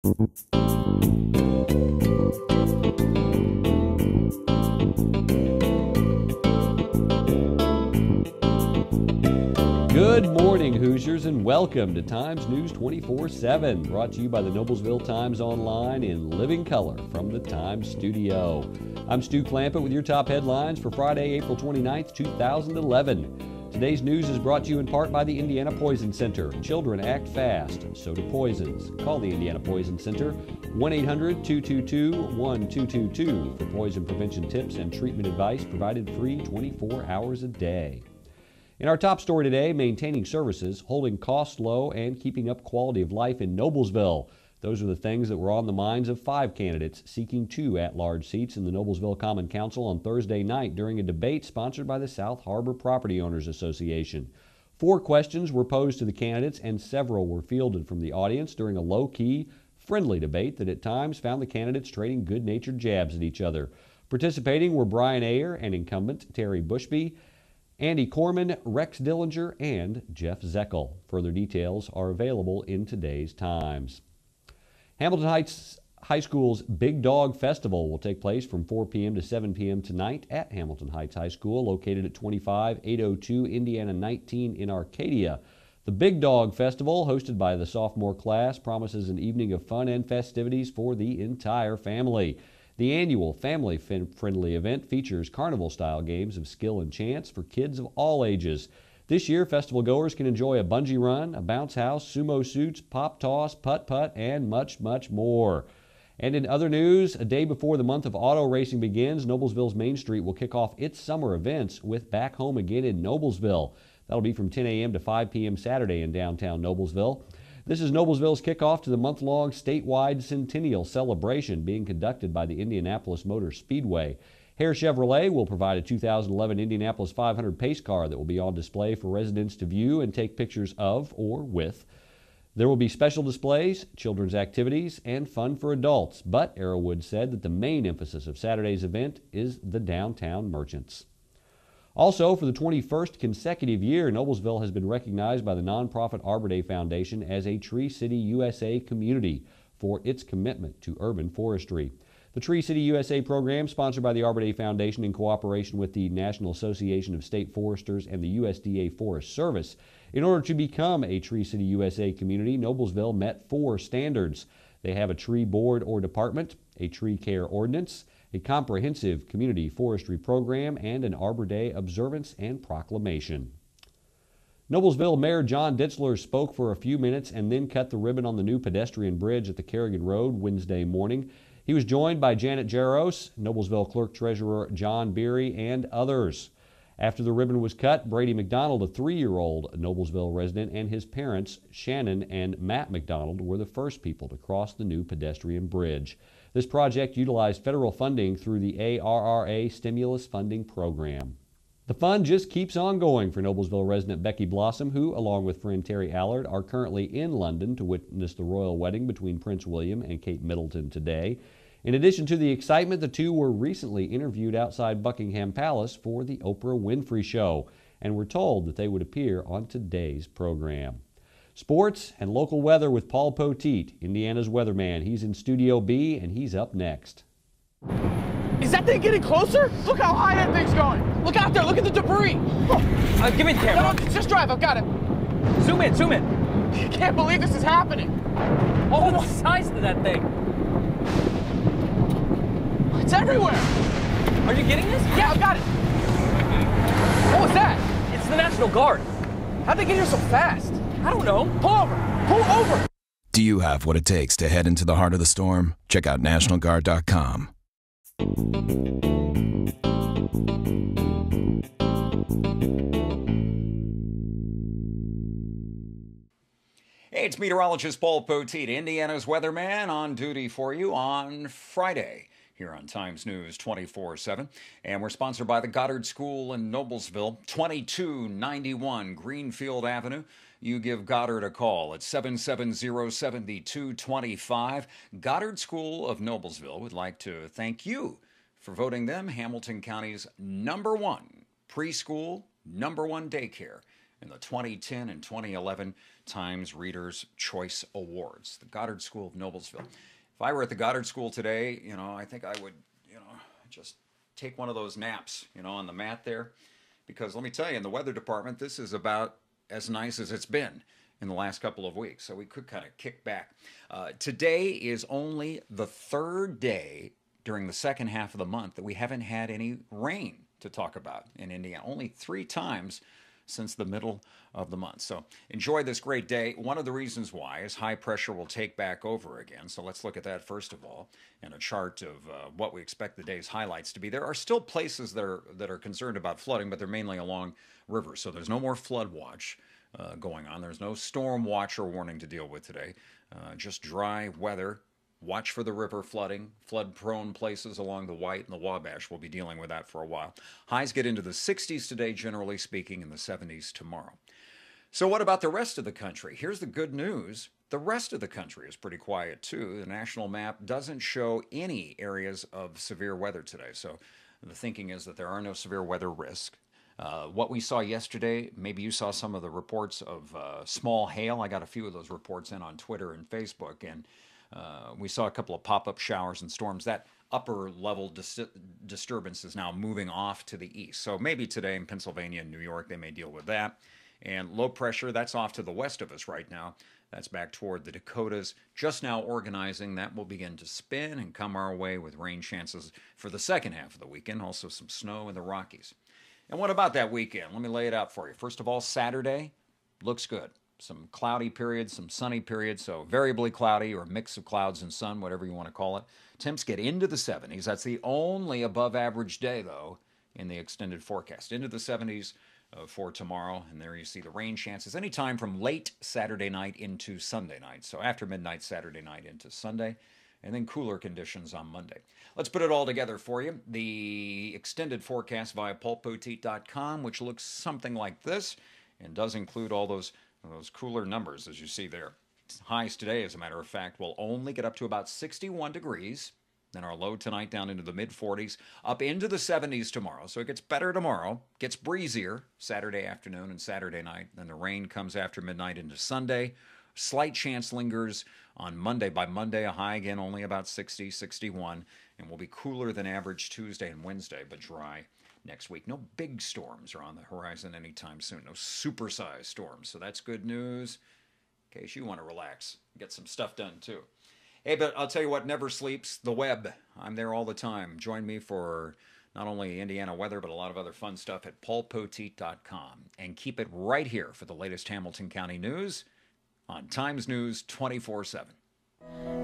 Good morning, Hoosiers, and welcome to Times News 24/7, brought to you by the Noblesville Times Online in living color from the Times studio. I'm Stu Clampett with your top headlines for Friday, April 29th, 2011. Today's news is brought to you in part by the Indiana Poison Center. Children act fast, so do poisons. Call the Indiana Poison Center, 1-800-222-1222 for poison prevention tips and treatment advice provided free 24 hours a day. In our top story today, maintaining services, holding costs low, and keeping up quality of life in Noblesville. Those are the things that were on the minds of 5 candidates seeking 2 at-large seats in the Noblesville Common Council on Thursday night during a debate sponsored by the South Harbor Property Owners Association. 4 questions were posed to the candidates, and several were fielded from the audience during a low-key, friendly debate that at times found the candidates trading good-natured jabs at each other. Participating were Brian Ayer and incumbent Terry Bushby, Andy Corman, Rex Dillinger, and Jeff Zeckel. Further details are available in today's Times. Hamilton Heights High School's Big Dog Festival will take place from 4 p.m. to 7 p.m. tonight at Hamilton Heights High School, located at 25802 Indiana 19 in Arcadia. The Big Dog Festival, hosted by the sophomore class, promises an evening of fun and festivities for the entire family. The annual family-friendly event features carnival-style games of skill and chance for kids of all ages. This year, festival goers can enjoy a bungee run, a bounce house, sumo suits, pop toss, putt-putt, and much, much more. And in other news, a day before the month of auto racing begins, Noblesville's Main Street will kick off its summer events with Back Home Again in Noblesville. That'll be from 10 a.m. to 5 p.m. Saturday in downtown Noblesville. This is Noblesville's kickoff to the month-long statewide centennial celebration being conducted by the Indianapolis Motor Speedway. Hare Chevrolet will provide a 2011 Indianapolis 500 pace car that will be on display for residents to view and take pictures of or with. There will be special displays, children's activities, and fun for adults, but Arrowwood said that the main emphasis of Saturday's event is the downtown merchants. Also, for the 21st consecutive year, Noblesville has been recognized by the nonprofit Arbor Day Foundation as a Tree City USA community for its commitment to urban forestry. The Tree City USA program, sponsored by the Arbor Day Foundation in cooperation with the National Association of State Foresters and the USDA Forest Service. In order to become a Tree City USA community, Noblesville met 4 standards. They have a tree board or department, a tree care ordinance, a comprehensive community forestry program, and an Arbor Day observance and proclamation. Noblesville Mayor John Ditzler spoke for a few minutes and then cut the ribbon on the new pedestrian bridge at the Kerrigan Road Wednesday morning. He was joined by Janet Jaros, Noblesville Clerk Treasurer John Beery, and others. After the ribbon was cut, Brady McDonald, a 3-year-old Noblesville resident, and his parents, Shannon and Matt McDonald, were the first people to cross the new pedestrian bridge. This project utilized federal funding through the ARRA Stimulus Funding Program. The fun just keeps on going for Noblesville resident Becky Blossom, who, along with friend Terry Allard, are currently in London to witness the royal wedding between Prince William and Kate Middleton today. In addition to the excitement, the two were recently interviewed outside Buckingham Palace for the Oprah Winfrey Show and were told that they would appear on today's program. Sports and local weather with Paul Poteet, Indiana's weatherman. He's in Studio B, and he's up next. Is that thing getting closer? Look how high that thing's going. Look out there. Look at the debris. Give me the camera. No, just drive. I've got it. Zoom in, zoom in. I can't believe this is happening. Oh, the size of that thing. It's everywhere. Are you getting this? Yeah, I've got it. What was that? It's the National Guard. How'd they get here so fast? I don't know. Pull over. Pull over. Do you have what it takes to head into the heart of the storm? Check out NationalGuard.com. Hey, it's meteorologist Paul Poteet, Indiana's weatherman, on duty for you on Friday here on Times News 24/7. And we're sponsored by the Goddard School in Noblesville, 2291 Greenfield Avenue. You give Goddard a call at 770-7225. Goddard School of Noblesville would like to thank you for voting them Hamilton County's #1 preschool, #1 daycare. in the 2010 and 2011 Times Reader's Choice Awards. The Goddard School of Noblesville. If I were at the Goddard School today, I think I would, just take one of those naps, on the mat there. Because let me tell you, in the weather department, this is about as nice as it's been in the last couple of weeks. So we could kind of kick back. Today is only the third day during the second half of the month that we haven't had any rain to talk about in Indiana. Only 3 times since the middle of the month. So enjoy this great day. One of the reasons why is high pressure will take back over again. So let's look at that first of all, and a chart of what we expect the day's highlights to be. There are still places that are concerned about flooding, but they're mainly along rivers. So there's no more flood watch going on. There's no storm watch or warning to deal with today. Just dry weather. Watch for the river flooding. Flood-prone places along the White and the Wabash. We'll be dealing with that for a while. Highs get into the 60s today, generally speaking, in the 70s tomorrow. So what about the rest of the country? Here's the good news. The rest of the country is pretty quiet, too. The national map doesn't show any areas of severe weather today. So the thinking is that there are no severe weather risks. What we saw yesterday, maybe you saw some of the reports of small hail. I got a few of those reports in on Twitter and Facebook, and we saw a couple of pop-up showers and storms. That upper level disturbance is now moving off to the east. So maybe today in Pennsylvania and New York, they may deal with that. And low pressure, that's off to the west of us right now. That's back toward the Dakotas. Just now organizing. That will begin to spin and come our way with rain chances for the second half of the weekend. Also some snow in the Rockies. And what about that weekend? Let me lay it out for you. First of all, Saturday looks good. Some cloudy periods, some sunny periods, so variably cloudy or a mix of clouds and sun, whatever you want to call it. Temps get into the 70s. That's the only above average day, though, in the extended forecast. Into the 70s for tomorrow, and there you see the rain chances anytime from late Saturday night into Sunday night. So after midnight Saturday night into Sunday, and then cooler conditions on Monday. Let's put it all together for you. The extended forecast via paulpoteet.com, which looks something like this, and does include all those cooler numbers, as you see there. Highs today, as a matter of fact, will only get up to about 61 degrees. Then our low tonight down into the mid-40s, up into the 70s tomorrow. So it gets better tomorrow, gets breezier Saturday afternoon and Saturday night. Then the rain comes after midnight into Sunday. Slight chance lingers on Monday. By Monday, a high again, only about 60, 61, and will be cooler than average Tuesday and Wednesday, but dry next week. No big storms are on the horizon anytime soon. No supersized storms. So that's good news in case you want to relax, get some stuff done too. Hey, but I'll tell you what never sleeps, the web. I'm there all the time. Join me for not only Indiana weather, but a lot of other fun stuff at paulpoteet.com. And keep it right here for the latest Hamilton County news on Times News 24/7.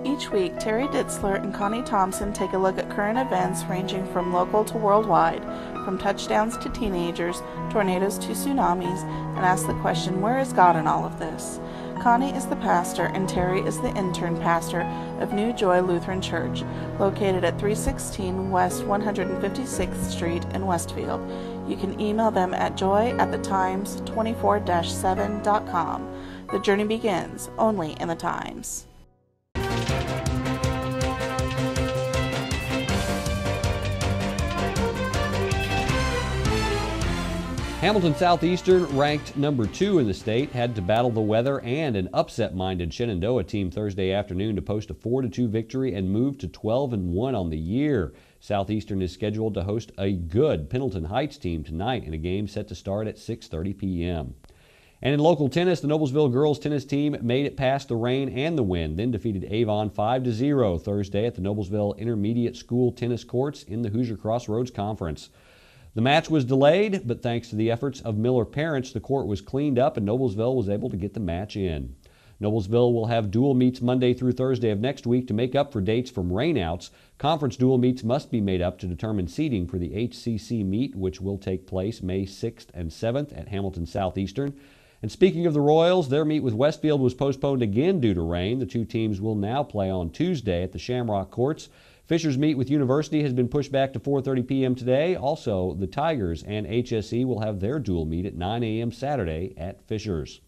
Each week, Terry Ditzler and Connie Thompson take a look at current events ranging from local to worldwide, from touchdowns to teenagers, tornadoes to tsunamis, and ask the question, where is God in all of this? Connie is the pastor and Terry is the intern pastor of New Joy Lutheran Church, located at 316 West 156th Street in Westfield. You can email them at joy@thetimes24-7.com. The journey begins only in the Times. Hamilton Southeastern, ranked number 2 in the state, had to battle the weather and an upset-minded Shenandoah team Thursday afternoon to post a 4-2 victory and move to 12-1 on the year. Southeastern is scheduled to host a good Pendleton Heights team tonight in a game set to start at 6:30 p.m. And in local tennis, the Noblesville girls tennis team made it past the rain and the wind, then defeated Avon 5-0 Thursday at the Noblesville Intermediate School tennis courts in the Hoosier Crossroads Conference. The match was delayed, but thanks to the efforts of Miller parents, the court was cleaned up and Noblesville was able to get the match in. Noblesville will have dual meets Monday through Thursday of next week to make up for dates from rainouts. Conference dual meets must be made up to determine seeding for the HCC meet, which will take place May 6th and 7th at Hamilton Southeastern. And speaking of the Royals, their meet with Westfield was postponed again due to rain. The two teams will now play on Tuesday at the Shamrock Courts. Fisher's meet with University has been pushed back to 4:30 p.m. today. Also, the Tigers and HSE will have their dual meet at 9 a.m. Saturday at Fisher's.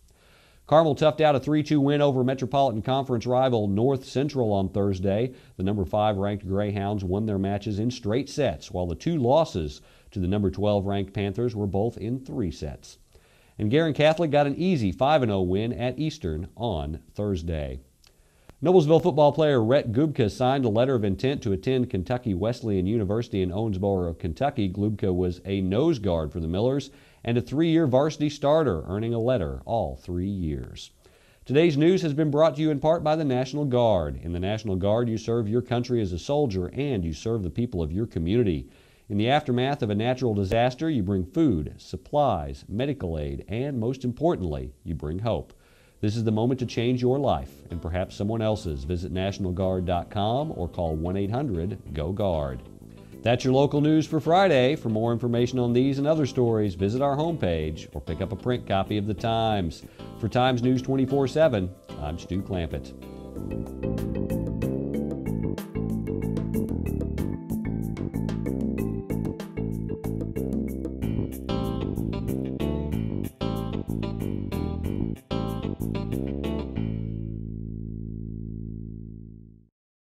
Carmel toughed out a 3-2 win over Metropolitan Conference rival North Central on Thursday. The number 5 ranked Greyhounds won their matches in straight sets, while the two losses to the number 12 ranked Panthers were both in 3 sets. And Guerin Catholic got an easy 5-0 win at Eastern on Thursday. Noblesville football player Rhett Gubka signed a letter of intent to attend Kentucky Wesleyan University in Owensboro, Kentucky. Gubka was a nose guard for the Millers and a 3-year varsity starter, earning a letter all 3 years. Today's news has been brought to you in part by the National Guard. In the National Guard, you serve your country as a soldier and you serve the people of your community. In the aftermath of a natural disaster, you bring food, supplies, medical aid, and most importantly, you bring hope. This is the moment to change your life and perhaps someone else's. Visit NationalGuard.com or call 1-800-GO-GUARD. That's your local news for Friday. For more information on these and other stories, visit our homepage or pick up a print copy of the Times. For Times News 24/7, I'm Stu Clampett.